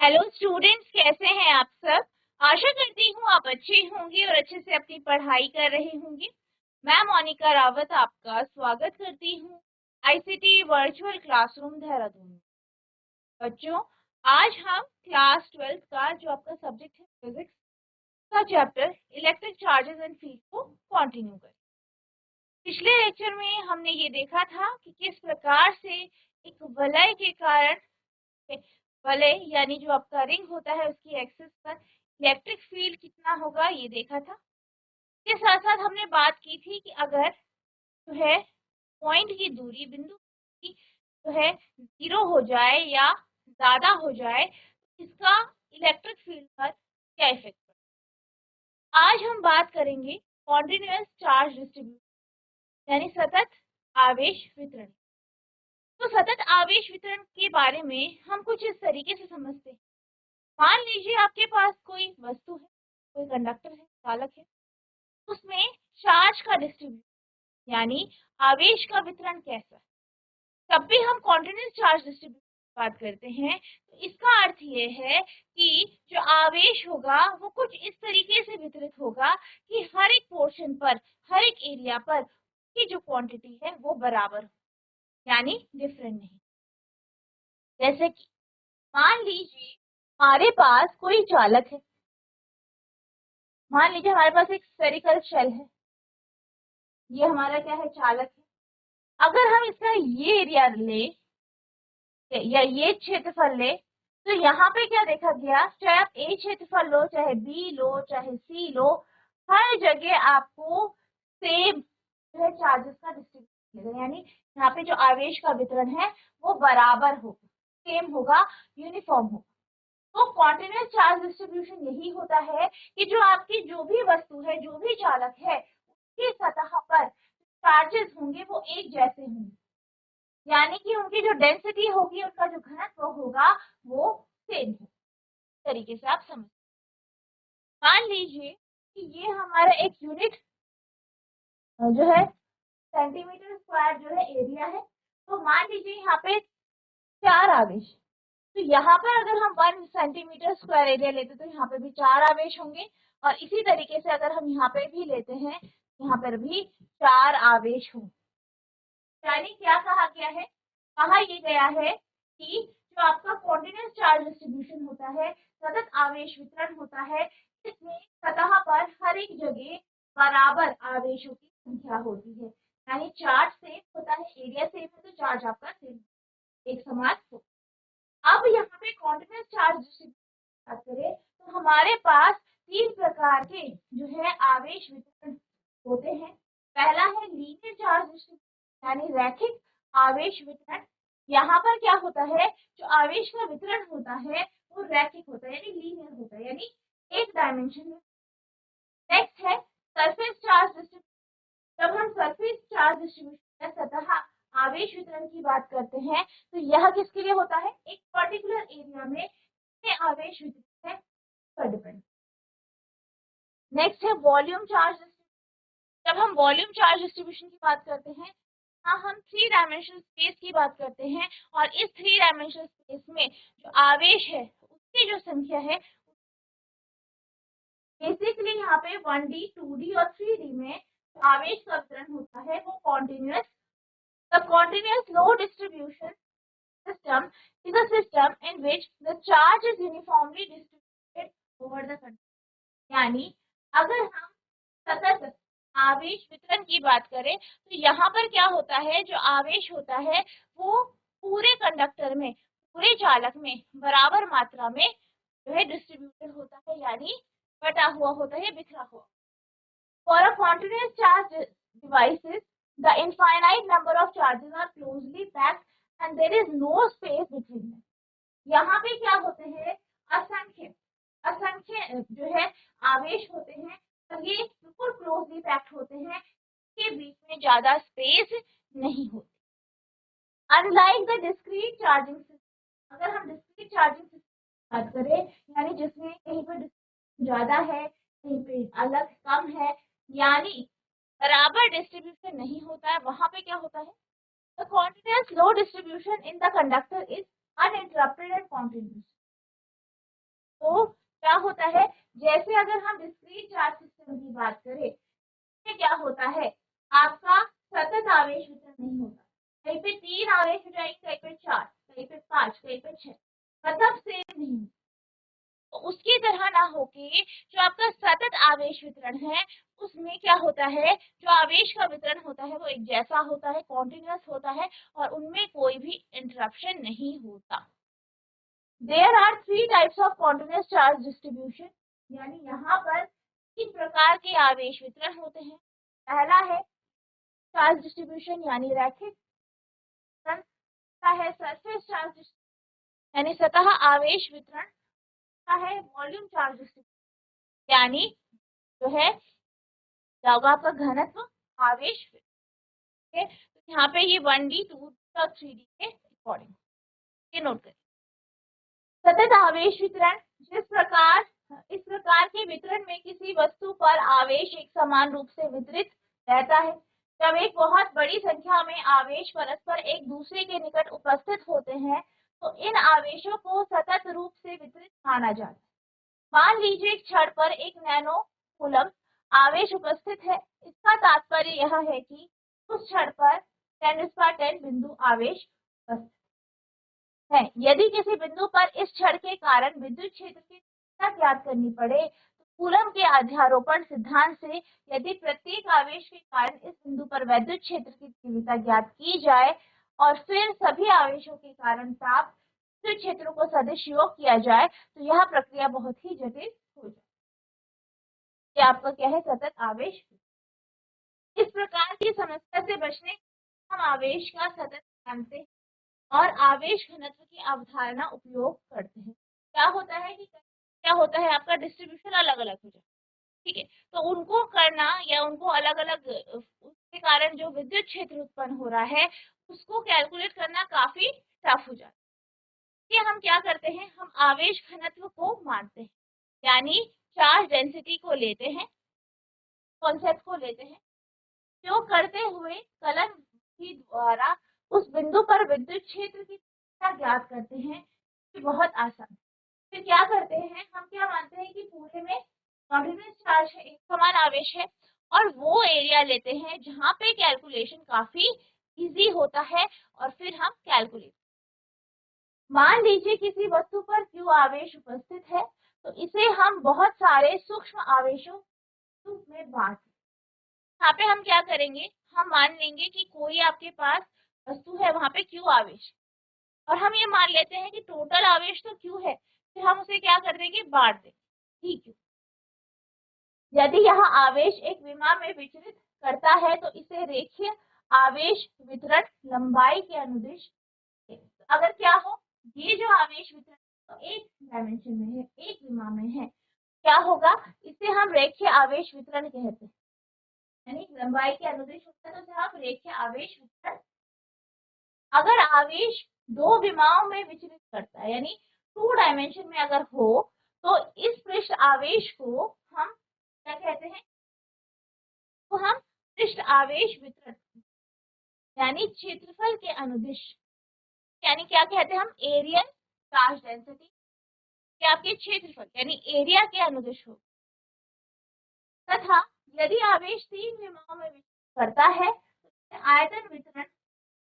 Hello students, कैसे हैं आप सब। आशा करती हूँ आप अच्छे होंगे और अच्छे से अपनी पढ़ाई कर रहे होंगे। मैं मोनिका रावत आपका स्वागत करती हूँ आईसीटी वर्चुअल क्लासरूम देहरादून में। बच्चों, आज हम क्लास 12 का जो आपका सब्जेक्ट है फिजिक्स का chapter electric charges and field को कंटिन्यू करें। पिछले लेक्चर में हमने ये देखा था कि किस प्रकार से एक वलय के कारण वलय यानी जो आपका रिंग होता है उसकी एक्सिस पर इलेक्ट्रिक फील्ड कितना होगा ये देखा था। इसके साथ साथ हमने बात की थी कि अगर जो है पॉइंट की दूरी बिंदु की जो है 0 हो जाए या ज्यादा हो जाए तो इसका इलेक्ट्रिक फील्ड पर क्या इफेक्ट पड़ेगा। आज हम बात करेंगे कॉन्टिन्यूअस चार्ज डिस्ट्रीब्यूशन यानी सतत आवेश वितरण। तो सतत आवेश वितरण के बारे में हम कुछ इस तरीके से समझते हैं। मान लीजिए आपके पास कोई वस्तु है, कोई कंडक्टर है, चालक है, उसमें चार्ज का डिस्ट्रीब्यूशन यानी आवेश का वितरण कैसा है। जब भी हम कॉन्टिन्यूअस चार्ज डिस्ट्रीब्यूशन की बात करते हैं तो इसका अर्थ ये है कि जो आवेश होगा वो कुछ इस तरीके से वितरित होगा कि हर एक पोर्शन पर, हर एक एरिया पर की जो क्वांटिटी है वो बराबर हो, यानी डिफरेंट नहीं। जैसे कि मान लीजिए हमारे पास कोई चालक है, मान लीजिए हमारे पास एक स्फेरिकल शेल है, ये हमारा क्या है, चालक है। अगर हम इसका ये एरिया ले या ये क्षेत्रफल ले तो यहाँ पे क्या देखा गया, चाहे आप ए क्षेत्रफल लो, चाहे बी लो, चाहे सी लो, हर जगह आपको सेम जो है चार्जेस का डिस्ट्रीब्यूशन मिलेगा, यानी यहाँ पे जो आवेश का वितरण है वो बराबर होगा, सेम होगा, यूनिफॉर्म होगा। तो कॉन्टिन्यूअस चार्ज डिस्ट्रीब्यूशन यही होता है कि जो आपकी जो भी वस्तु है, जो भी चालक है, उसकी सतह पर चार्जेस होंगे वो एक जैसे होंगे, यानी कि उनकी जो डेंसिटी होगी, उनका जो घनत्व होगा वो सेम हो। तरीके से आप समझ, मान लीजिए कि ये हमारा एक यूनिट जो है सेंटीमीटर स्क्वायर जो है एरिया है। तो मान लीजिए यहाँ पे 4 आवेश, तो यहाँ पर अगर हम 1 सेंटीमीटर स्क्वायर एरिया लेते तो यहाँ पे भी 4 आवेश होंगे, और इसी तरीके से अगर हम यहाँ पे भी लेते हैं, यहाँ पर भी 4 आवेश होंगे। यानी क्या कहा गया है, कहा ये गया है कि जो आपका कॉन्टिन्यूअस चार्ज डिस्ट्रीब्यूशन होता है, सतत आवेश वितरण होता है, इसमें सतह पर हर एक जगह बराबर आवेशों की संख्या होती है। यानी चार्ज सेम होता है, एरिया सेम है तो चार्ज आपका सेम, एक समान हो। अब यहाँ पे कॉन्टिन्यूअस चार्ज डिस्ट्रीब्यूशन बात करें तो हमारे पास 3 प्रकार के जो है आवेश वितरण होते हैं। पहला है लीनियर चार्ज डिस्ट्रीब्यूशन यानी रैखिक आवेश वितरण। यहाँ पर क्या होता है, जो आवेश का वितरण होता है वो रैखिक होता है, यानी लीनियर होता है, यानी एक डायमेंशन में। नेक्स्ट है सरफेस चार्ज डिस्ट्रीब्यूशन। जब हम सरफेस चार्ज डिस्ट्रीब्यूशन या सतह आवेश वितरण की बात करते हैं तो यह किसके लिए होता है, एक पर्टिकुलर एरिया में कितने आवेश वितरित है पर डिपेंड। नेक्स्ट है वॉल्यूम चार्ज डिस्ट्रीब्यूशन। जब हम वॉल्यूम चार्ज डिस्ट्रीब्यूशन की बात करते हैं, हाँ, हम 3 डायमेंशनल स्पेस की बात करते हैं, और इस 3 डायमेंशनल स्पेस में जो आवेश है उसकी जो संख्या है, बेसिकली यहाँ पे 1D, 2D और 3D में आवेश का वितरण होता है वो continuous. The continuous low distribution system is a system in which the charge is uniformly distributed over the country। यानी अगर हम सतत आवेश वितरण की बात करें तो यहाँ पर क्या होता है, जो आवेश होता है वो पूरे कंडक्टर में, पूरे चालक में बराबर मात्रा में जो है डिस्ट्रीब्यूटेड होता है, यानी बटा हुआ होता है, बिखरा हुआ। For a continuous charge devices, the infinite number of charges are closely packed and there is no space between them। यहाँ पे क्या होते हैं, असंख्य असंख्य जो है आवेश होते हैं और ये बिल्कुल क्लोजली पैक्ड होते हैं, के बीच में ज्यादा स्पेस नहीं होती। Unlike the discrete charging system, अगर हम डिस्क्रीट चार्जिंग सिस्टम की बात करें, यानी जिसमें कहीं पर ज्यादा है, कहीं पे अलग कम है, यानी बराबर डिस्ट्रीब्यूशन नहीं होता है, वहां पे क्या होता है, the continuous low distribution in the conductor is uninterrupted and continuous। तो क्या होता है, जैसे अगर हम डिस्क्रीट चार्ज सिस्टम की बात करें, क्या होता है, आपका सतत आवेश वितरण नहीं होता। कहीं पे 3 आवेश हो जाएंगे, कहीं पे 4, कहीं पे 5, कहीं पे 6, मतलब सेम नहीं। तो उसकी तरह ना होके जो आपका सतत आवेश वितरण है, उसमें क्या होता है, जो आवेश का वितरण होता है वो एक जैसा होता है, कॉन्टिन्यूअस होता है और उनमें कोई भी इंटरप्शन नहीं होता। There are 3 types of continuous charge distribution, यानी यहाँ पर 3 प्रकार के आवेश वितरण होते हैं। पहला है चार्ज डिस्ट्रीब्यूशन यानी रैखिक, है सरफेस चार्ज डिस्ट्रीब्यूशन यानी सतह आवेश वितरण, है वॉल्यूम चार्ज डिस्ट्रीब्यूशन यानी जो है आपका घनत्व आवेश वितरण। तो यहाँ पे ये 1D 2D और 3D के अकॉर्डिंग ये नोट करें। सतत आवेश वितरण, इस प्रकार के वितरण में किसी वस्तु पर आवेश एक समान रूप से वितरित रहता है। जब एक बहुत बड़ी संख्या में आवेश परस्पर एक दूसरे के निकट उपस्थित होते हैं तो इन आवेशों को सतत रूप से वितरित माना जाता है। मान लीजिए एक छड़ पर एक नैनो कूलम आवेश उपस्थित है। इसका तात्पर्य यह है कि उस छड़ पर 10⁻10 बिंदु आवेश उपस्थित है। यदि किसी बिंदु पर इस छड़ के कारण विद्युत क्षेत्र की तीव्रता ज्ञात करनी पड़े तो कूलम के अध्यारोपण सिद्धांत से यदि प्रत्येक आवेश के कारण इस बिंदु पर विद्युत क्षेत्र की तीव्रता ज्ञात की जाए और फिर सभी आवेशों के कारण प्राप्त विद्युत क्षेत्र को सदिश योग किया जाए तो यह प्रक्रिया बहुत ही जटिल हो जाए। ये आपका क्या है, सतत आवेश। इस प्रकार की समस्या से बचने हम आवेश का सतत मानते हैं और आवेश घनत्व की अवधारणा उपयोग करते हैं। क्या होता है कि आपका डिस्ट्रीब्यूशन अलग अलग हो जाए, ठीक है, तो उनको करना या उनको अलग अलग उसके कारण जो विद्युत क्षेत्र उत्पन्न हो रहा है उसको कैलकुलेट करना काफी टफ हो जाता है। ये हम क्या करते हैं, हम आवेश घनत्व को मानते हैं, यानी चार्ज डेंसिटी को लेते हैं, कॉन्सेप्ट को लेते हैं, जो करते हुए कलन के द्वारा उस बिंदु पर विद्युत क्षेत्र की तीव्रता ज्ञात करते हैं। ये बहुत आसान। फिर क्या करते हैं, हम क्या मानते हैं कि पूरे में कॉन्टिन्यूअस चार्ज है, एक समान आवेश है और वो एरिया लेते हैं जहाँ पे कैलकुलेशन काफी इजी होता है और फिर हम कैलकुलेट। मान लीजिए किसी वस्तु पर Q आवेश उपस्थित है तो इसे हम बहुत सारे सूक्ष्म आवेशों में बांट, यहाँ पे हम क्या करेंगे, हम मान लेंगे कि कोई आपके पास वस्तु है, वहां पे Q आवेश और हम ये मान लेते हैं कि टोटल आवेश तो Q है, फिर हम उसे क्या कर देंगे, बांट देंगे, ठीक है। यदि यह आवेश एक विमा में विचलित करता है तो इसे रेखीय आवेश वितरण लंबाई के अनुदिश, अगर क्या हो, ये जो आवेश वितरण तो एक डायमेंशन में है, एक विमा में है, क्या होगा, इसे हम रेखीय आवेश वितरण कहते हैं, यानी लंबाई के अनुदिश होता है तो आप रेखीय आवेश वितरण। अगर आवेश 2 विमाओं में विचलित करता है, यानी 2 डायमेंशन में अगर हो तो इस पृष्ठ आवेश को हम क्या कहते हैं, तो हम पृष्ठ आवेश वितरण यानी क्षेत्रफल के अनुदिश, यानी क्या कहते हैं हम, एरियल चार्ज डेंसिटी के आपके क्षेत्रफल यानी एरिया के अनुदिश हो। तथा यदि आवेश 3 विमाओं में विचलित करता है तो आयतन वितरण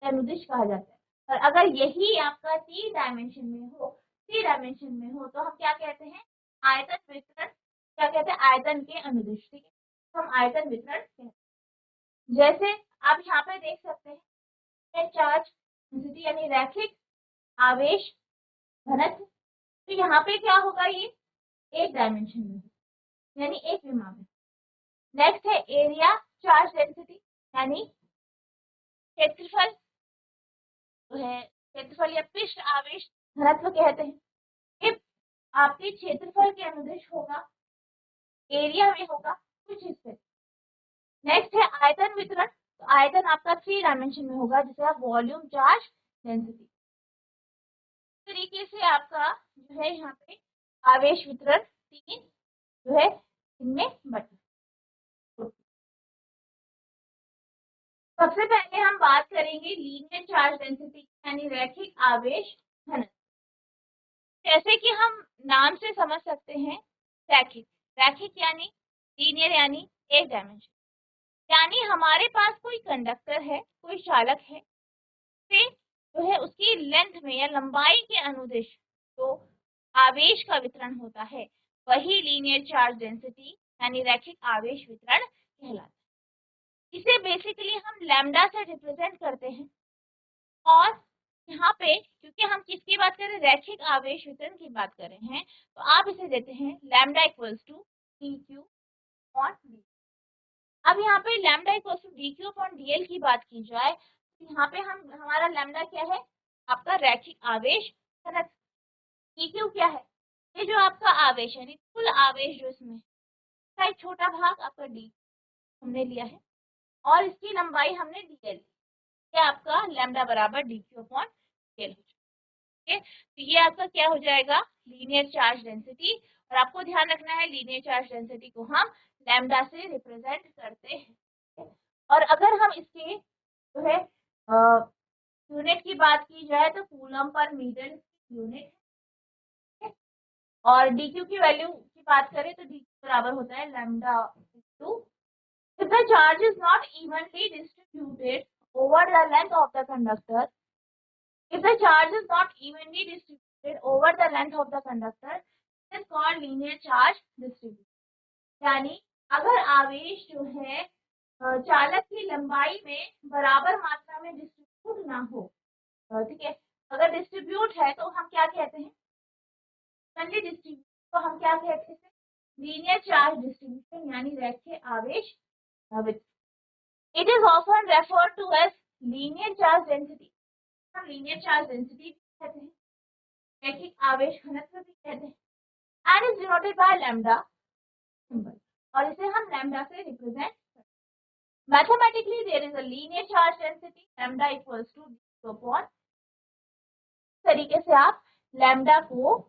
अनुदिश कहा जाता है। और अगर यही आपका 3 डायमेंशन में हो तो हम क्या कहते हैं, आयतन वितरण, क्या कहते हैं, आयतन के अनुदिश, ठीक है, हम आयतन वितरण कहते हैं। जैसे आप यहाँ पे देख सकते हैं चार्ज डेंसिटी यानी रैखिक आवेश घनत्व, तो यहाँ पे क्या होगा, ये एक डायमेंशन में यानी एक विमा में। नेक्स्ट है एरिया चार्ज डेंसिटी यानी क्षेत्रफल, है क्षेत्रफल या पृष्ठ आवेश घनत्व कहते हैं, ये आपके क्षेत्रफल के अनुदिश होगा, एरिया में होगा कुछ हिस्से। नेक्स्ट है आयतन वितरण, तो आयतन आपका 3 डायमेंशन में होगा जिसे आप वॉल्यूम चार्ज डेंसिटी। इस तरीके से आपका जो है यहाँ पे आवेश वितरण 3 जो है इनमें बटे। सबसे पहले हम बात करेंगे लीनियर चार्ज डेंसिटी यानी रैखिक आवेश घनत्व। जैसे कि हम नाम से समझ सकते हैं, रैखिक। रैखिक यानी लीनियर यानी एक डायमेंशन, यानी हमारे पास कोई कंडक्टर है, कोई चालक है, से जो है उसकी लेंथ में या लंबाई के अनुदिश जो आवेश का वितरण होता है वही लीनियर चार्ज डेंसिटी यानी रैखिक आवेश वितरण कहलाता है। इसे बेसिकली हम लैम्डा से रिप्रेजेंट करते हैं। और यहाँ पे क्योंकि हम किसकी बात कर रहे हैं, रैखिक आवेश वितरण की बात कर रहे हैं, तो आप इसे देते हैं lambda equals to D Q upon D. अब यहाँ पे lambda equals to D Q upon D L की बात की जाए तो यहाँ पे हमारा लैम्डा क्या है, आपका रैखिक आवेश घनत्व। डी क्यू क्या है, ये जो आपका आवेश है, कुल आवेश जो इसमें का एक छोटा भाग आपका डी हमने लिया है और इसकी लंबाई हमने डी एल, ये आपका लैम्डा बराबर d Q upon D L. ठीक है, तो ये आपका क्या हो जाएगा, लीनियर चार्ज डेंसिटी। और आपको ध्यान रखना है लीनियर चार्ज डेंसिटी को हम लैम्डा से रिप्रेजेंट करते हैं। और अगर हम इसके जो है यूनिट की बात की जाए तो कूलम पर मीटर यूनिट है। और dq की वैल्यू की बात करें तो dq बराबर होता है lambda two. If the charge is not evenly distributed over the length of the conductor, if the charge is not evenly distributed over the length of the conductor, it is called linear charge distribution. यानी अगर आवेश जो है चालक की लंबाई में बराबर मात्रा में डिस्ट्रीब्यूट ना हो, ठीक है, अगर डिस्ट्रीब्यूट है तो हम क्या कहते हैं, इवनली डिस्ट्रीब्यूट तो हम क्या कहते हैं, लीनियर चार्ज डिस्ट्रीब्यूशन यानी रैखिक आवेश वितरण। It is often referred to as linear charge density. हम लीनियर चार्ज डेंसिटी कहते हैं, रैखिक आवेश घनत्व भी कहते हैं, and is denoted by lambda symbol, और इसे हम लैम्डा से रिप्रेजेंट करते हैं। Mathematically there is a linear charge density lambda equals to d upon, इस तरीके से आप लैम्डा को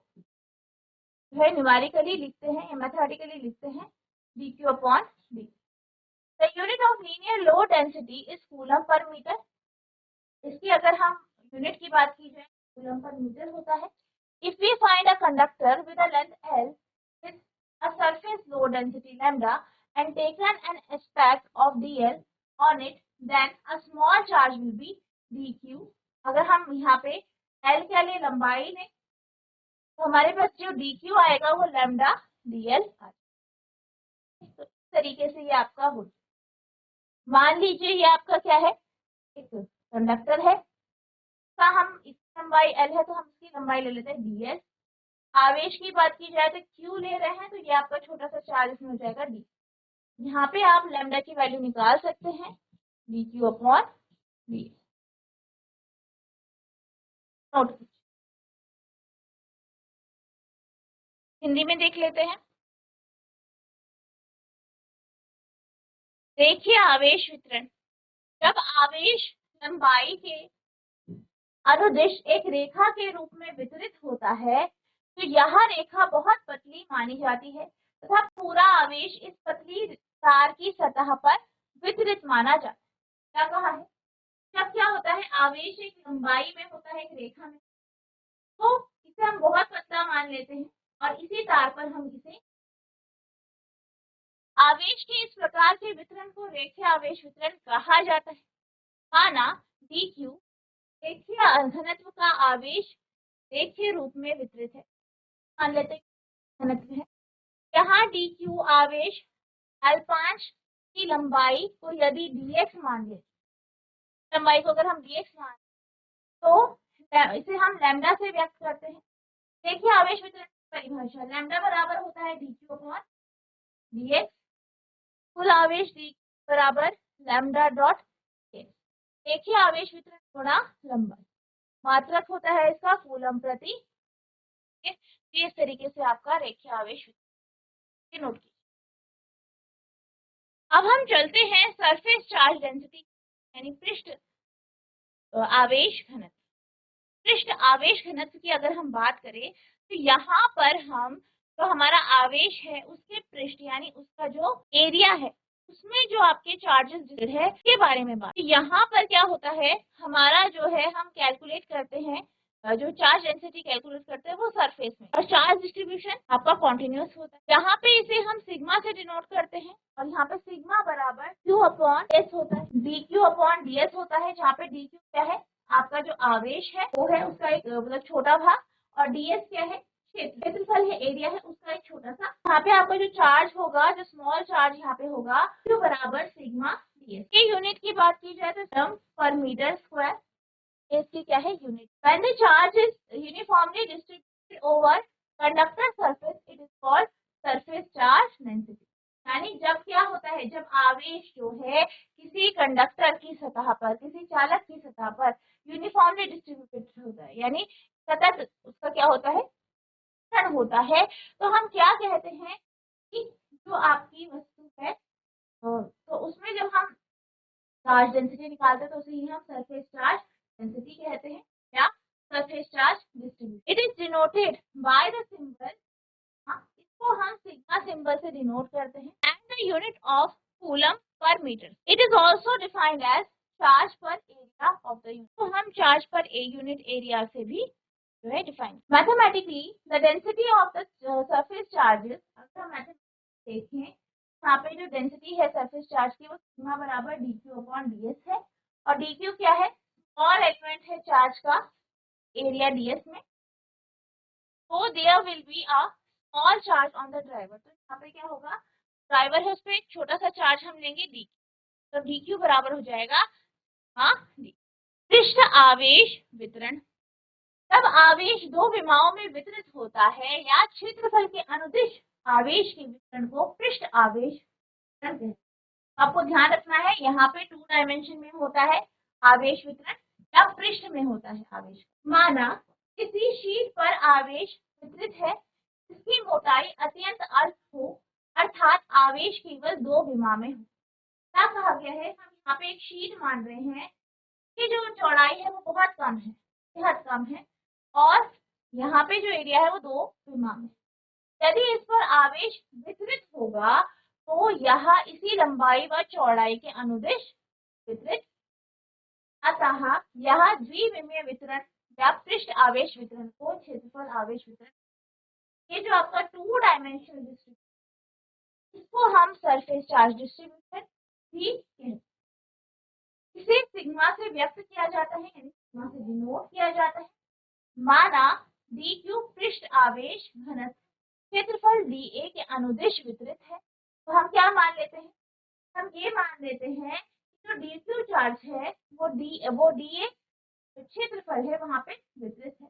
जो है न्यूमेरिकली लिखते हैं या मैथमेटिकली लिखते हैं dq upon d। The unit of linear low density is coulomb per meter। इसकी अगर हम यूनिट की बात की जाए कूलम पर मीटर होता है। If we find a conductor with a length L with a surface low density lambda and taken an aspect of dl on it, then a small charge will be dq। अगर हम यहाँ पे L के लिए लंबाई लें तो हमारे पास जो dq आएगा वो लैम्डा dl आएगा। तो इस तरीके से ये आपका हो, मान लीजिए ये आपका क्या है, एक कंडक्टर है, का हम इसकी लंबाई L है तो हम इसकी लंबाई ले लेते हैं dl। आवेश की बात की जाए तो Q ले रहे हैं तो ये आपका छोटा सा चार्ज इसमें हो जाएगा d। यहाँ पे आप लैम्डा की वैल्यू निकाल सकते हैं dq upon d। Note Hindi में देख लेते हैं। देखिए आवेश वितरण, जब आवेश लंबाई के अनुदिश एक रेखा के रूप में वितरित होता है तो यह रेखा बहुत पतली मानी जाती है तथा पूरा आवेश इस पतली तार की सतह पर वितरित माना जाता है। क्या कहा है, जब क्या होता है आवेश एक लंबाई में होता है एक रेखा में, तो इसे हम बहुत पतला मान लेते हैं और इसी तार पर हम इसे आवेश के इस प्रकार के वितरण को रेखीय आवेश वितरण कहा जाता है। माना dq रेखीय घनत्व का आवेश रेखीय रूप में वितरित है, मान लेते हैं घनत्व है। यहाँ dq आवेश L5 की लंबाई को यदि dx मान ले, लंबाई को अगर हम dx मान तो इसे हम लैम्डा से व्यक्त करते हैं। देखिए आवेश वितरण की परिभाषा, लैम्डा बराबर होता है dq अपॉन dx, कुल आवेश d बराबर लैम्डा डॉट x। देखिए आवेश वितरण गुणा लंबाई, मात्रक होता है इसका कूलम प्रति। इस तरीके से आपका रेखीय आवेश वितरण नोट कीजिए। अब हम चलते हैं सरफेस चार्ज डेंसिटी यानी पृष्ठ आवेश घनत्व। पृष्ठ आवेश घनत्व की अगर हम बात करें तो यहाँ पर हम जो हमारा आवेश है उसके पृष्ठ यानी उसका जो एरिया है उसमें जो आपके चार्जेस है के बारे में बात। यहाँ पर क्या होता है, हमारा जो है हम कैलकुलेट करते हैं जो चार्ज डेंसिटी कैलकुलेट करते हैं वो सरफेस में, और चार्ज डिस्ट्रीब्यूशन आपका कॉन्टिन्यूअस होता है। यहाँ पे इसे हम सिग्मा से डिनोट करते हैं, और यहाँ पे सिग्मा बराबर क्यू अपॉन एस होता है, D Q upon d S होता है, जहाँ पे डी क्यू क्या है, आपका जो आवेश है वो है उसका एक मतलब छोटा भाग, और डी एस क्या है, क्षेत्रफल है, एरिया है, उसका एक छोटा सा। यहाँ पे आपका जो चार्ज होगा, जो स्मॉल चार्ज यहाँ पे होगा, क्यू बराबर सिग्मा डी एस। ये यूनिट की बात की जाए तो टर्म पर मीटर स्क्वायर, इसकी क्या है unit. When the charge is uniformly distributed over conductor surface, it is called surface charge density। यानी जब क्या होता है, जब आवेश जो है किसी कंडक्टर की सतह पर, किसी चालक की सतह पर यूनिफॉर्मली डिस्ट्रीब्यूटेड होता है, यानी सतत उसका क्या होता है, वितरण होता है, तो हम क्या कहते हैं कि जो आपकी वस्तु है तो उसमें जब हम चार्ज डेंसिटी निकालते हैं तो उसे ही हम सरफेस चार्ज डेंसिटी कहते हैं, या surface charge distribution. It is denoted by the symbol, इसको हम सिग्मा सिंबल से डिनोट करते हैं, and the unit of coulomb per metre. It is also defined as charge per area of the unit, तो हम चार्ज पर a unit area से भी जो है define. Mathematically the density of the surface charges, अगर हम मैथमेटिकली देखें, यहाँ पे जो डेंसिटी है सरफेस चार्ज की वो सिग्मा बराबर d Q upon d s है, और डी क्यू क्या है, स्मॉल एलिमेंट है चार्ज का एरिया डी एस में, तो there will be a small charge on the driver, तो यहाँ पे क्या होगा, ड्राइवर है उस पर एक छोटा सा चार्ज हम लेंगे डी, तो डी क्यू बराबर हो जाएगा हाँ डी। पृष्ठ आवेश वितरण, जब आवेश दो विमाओं में वितरित होता है या क्षेत्रफल के अनुदिश आवेश के वितरण को पृष्ठ आवेश वितरण कहते हैं। आपको ध्यान रखना है, यहाँ पे 2 डायमेंशन में होता है आवेश वितरण, या पृष्ठ में होता है आवेश। माना किसी शीट पर आवेश वितरित है, इसकी मोटाई अत्यंत अल्प हो, अर्थात आवेश केवल 2 विमा में हो। क्या कहा गया है, हम यहाँ पे एक शीट मान रहे हैं कि जो चौड़ाई है वो बहुत कम है, बेहद कम है, और यहाँ पे जो एरिया है वो 2 विमा में। यदि इस पर आवेश वितरित होगा तो यह इसी लंबाई व चौड़ाई के अनुदिश वितरित, अतः यह द्विविमीय वितरण या पृष्ठ आवेश वितरण को क्षेत्रफल आवेश वितरण, ये जो आपका 2 डायमेंशनल डिस्ट्रीब्यूशन, इसको हम सरफेस चार्ज डिस्ट्रीब्यूशन भी कहते हैं। इसे सिग्मा से व्यक्त किया जाता है, यानी सिग्मा से डिनोट किया जाता है। माना डी क्यू पृष्ठ आवेश घनत्व क्षेत्रफल dA के अनुदिश वितरित है, तो हम क्या मान लेते हैं, हम ये मान लेते हैं कि जो dq चार्ज है वो dA क्षेत्रफल है वहां पे वितरित है।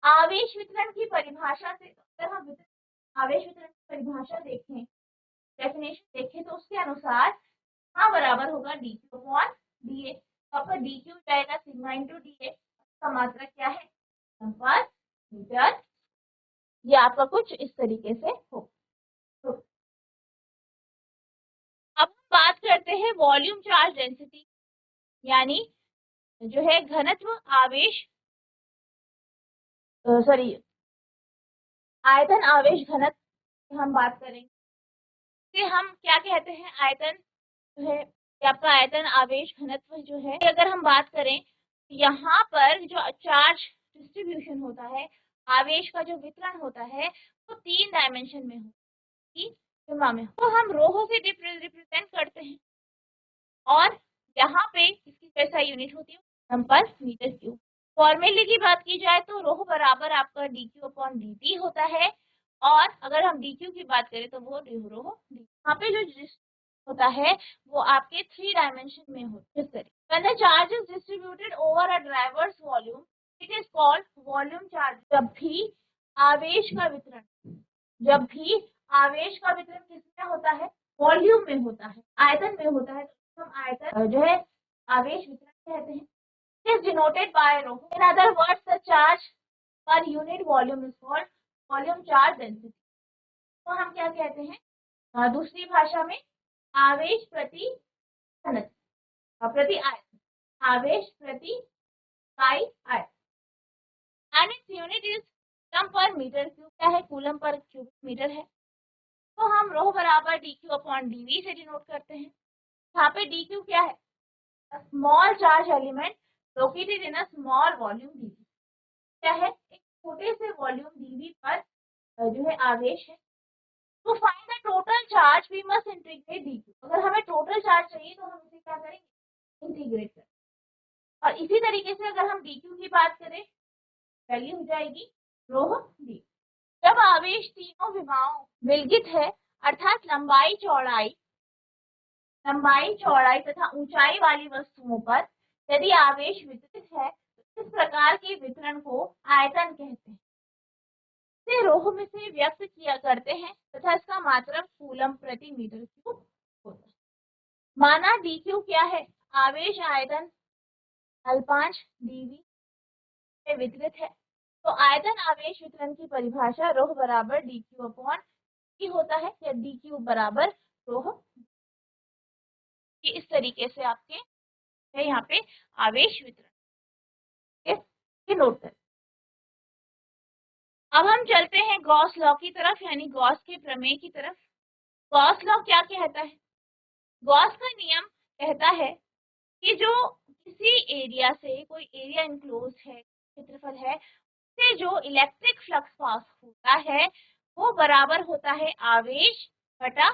आवेश वितरण की परिभाषा से, अगर हम आवेश वितरण की परिभाषा देखें, डेफिनेशन देखें, तो उसके अनुसार हाँ बराबर होगा dq अपॉन dA, तो आपका dq जाएगा सिग्मा इंटू dA, इसका मात्रक क्या है, पर मीटर, ये आपका कुछ इस तरीके से हो। तो अब हम बात करते हैं वॉल्यूम चार्ज डेंसिटी, यानी जो है घनत्व आवेश सॉरी आयतन आवेश घनत्व हम बात करेंगे, तो हम क्या कहते हैं, आयतन जो है आपका आयतन आवेश घनत्व जो है, अगर हम बात करें यहाँ पर जो चार्ज डिस्ट्रीब्यूशन होता है, आवेश का जो वितरण होता है वो 3 डायमेंशन में हो, में, तो हम रोहो से रिप्रेजेंट करते हैं, और यहाँ पे इसकी कैसा यूनिट होती है पर मीटर क्यूब। फॉर्मूले की बात की जाए तो रोह बराबर आपका D Q upon D T होता है, और अगर हम डी क्यू की बात करें तो वो रोह डी, यहाँ पे जो होता है वो आपके 3 डायमेंशन में होता है। When the charge is distributed over a driver's volume, it is called volume charge। जब भी आवेश का वितरण किसमें होता है, वॉल्यूम में होता है, आयतन में होता है, तो हम आयतन जो है आवेश वितरण कहते हैं। It is denoted by rho. In other words, the charge per unit volume is called volume charge density। तो हम क्या कहते हैं, दूसरी भाषा में आवेश प्रति घनत्व, प्रति आयतन, आवेश प्रति इकाई आयतन, and its unit is coulomb per metre cube. क्या है, कूलम पर क्यूबिक मीटर है, तो हम रो बराबर डी क्यू अपॉन डीवी से डिनोट करते हैं। यहाँ पे डी क्यू क्या है, small charge element located in a small volume D, क्या है, एक छोटे से वॉल्यूम dv पर जो है आवेश है। To find the total charge we must integrate dq। अगर हमें टोटल चार्ज चाहिए तो हम इसे क्या करेंगे, इंटीग्रेट करें। और इसी तरीके से अगर हम dq की बात करें, वैल्यू हो जाएगी रो d। जब आवेश तीनों विमाओं विलगित है, अर्थात लंबाई चौड़ाई तथा ऊंचाई वाली वस्तुओं पर यदि आवेश वितरित है तो इस प्रकार के वितरण को आयतन कहते हैं। इसे रोह में से व्यक्त किया करते हैं तथा इसका मात्रक कूलम प्रति मीटर क्यूब होता है। माना dq क्या है, आवेश आयतन L5 dv में वितरित है, तो आयतन आवेश वितरण की परिभाषा रोह बराबर dq अपॉन d होता है, या dq बराबर रोह। इस तरीके से आपके है यहाँ पे आवेश वितरण ये नोट करें। अब हम चलते हैं गॉस लॉ की तरफ, यानी गॉस के प्रमेय की तरफ। गॉस लॉ क्या कहता है, गॉस का नियम कहता है कि जो किसी एरिया से, कोई एरिया इनक्लोज है, क्षेत्रफल है, से जो इलेक्ट्रिक फ्लक्स पास होता है वो बराबर होता है आवेश बटा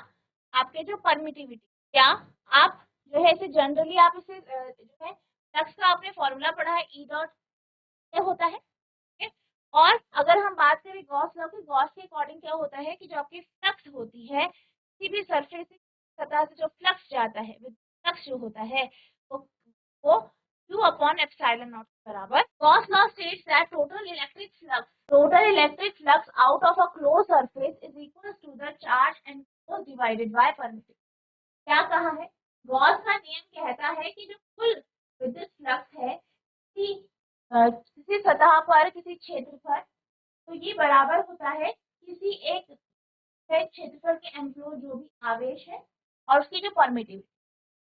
आपके जो परमिटिविटी। क्या आप जो है इसे जनरली आप इसे जो है फ्लक्स का आपने फॉर्मूला पढ़ा है, ई डॉट होता है। और अगर हम बात करें गॉस लॉ की, गॉस के अकॉर्डिंग क्या होता है कि जो आपकी फ्लक्स होती है, किसी भी सरफेस सतह से जो फ्लक्स जाता है, फ्लक्स जो होता है वो Q अपॉन एप्सिलॉन नॉट बराबर। Gauss law states that total electric flux out of a close surface is equal to the charge and force divided by permittivity. क्या कहा है, गॉस का नियम कहता है कि जो कुल विद्युत फ्लक्स है किसी सतह पर, किसी क्षेत्र पर, तो ये बराबर होता है किसी एक क्षेत्रफल के एनक्लोज जो भी आवेश है और उसकी जो permittivity.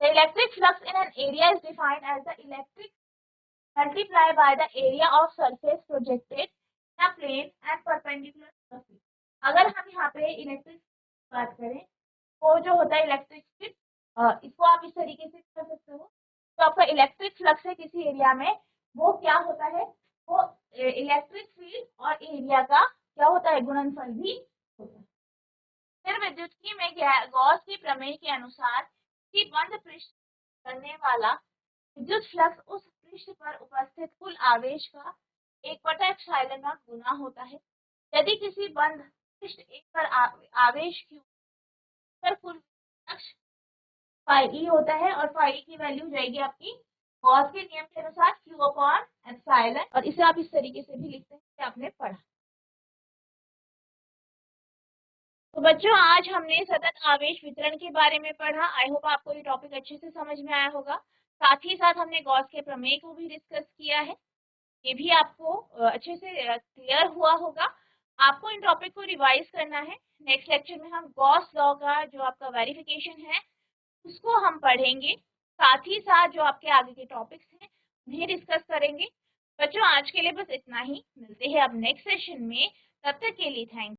The electric flux in an area is defined as the electric multiplied by the area of surface projected in a plane and perpendicular to the field। अगर हम यहाँ पे इलेक्ट्रिक बात करें तो जो होता है इलेक्ट्रिक फील्ड, इसको आप इस तरीके से कर सकते हो। तो आपका इलेक्ट्रिक फ्लक्स है किसी एरिया में, वो क्या होता है, वो इलेक्ट्रिक फील्ड और एरिया का क्या होता है, गुणनफल भी होता है। फिर विद्युत्की में गॉस के प्रमेय के अनुसार कि बंद पृष्ठ करने वाला विद्युत फ्लक्स उस पृष्ठ पर उपस्थित कुल आवेश का 1/एप्सिलॉन गुना होता है। यदि किसी बंद पृष्ठ एक पर आवेश Q पर कुल फ्लक्स phi होता है, और phi की वैल्यू जाएगी आपकी गॉस के नियम के अनुसार Q अपॉन एप्सिलॉन, और इसे आप इस तरीके से भी लिखते हैं कि आपने पढ़ा। तो बच्चों आज हमने सतत आवेश वितरण के बारे में पढ़ा। आई होप आपको ये टॉपिक अच्छे से समझ में आया होगा। साथ ही साथ हमने गॉस के प्रमेय को भी डिस्कस किया है, ये भी आपको अच्छे से क्लियर हुआ होगा। आपको इन टॉपिक को रिवाइज करना है। नेक्स्ट लेक्चर में हम गॉस लॉ का जो आपका वेरिफिकेशन है उसको हम पढ़ेंगे, साथ ही साथ जो आपके आगे के टॉपिक्स हैं उन्हें डिस्कस करेंगे। बच्चों आज के लिए बस इतना ही, मिलते हैं अब नेक्स्ट सेशन में, तब तक के लिए थैंक